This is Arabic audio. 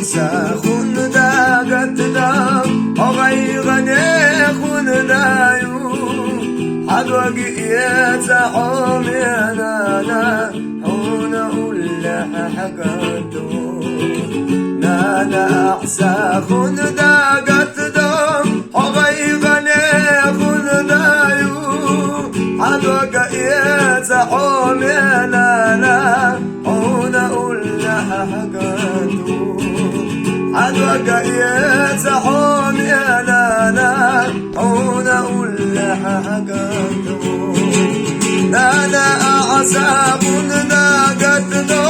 ساخن دا قتدا أغيغني خن دايو حدوقية حوم ينانا هونا أولا حقاتو نانا ساخن دا قتدا أغيغني خن دايو حدوقية حوم ينانا هونا أولا حقاتو عدوك يتحون يا لالا حونا ولا حقاتو لالا أعصاب ناقتنا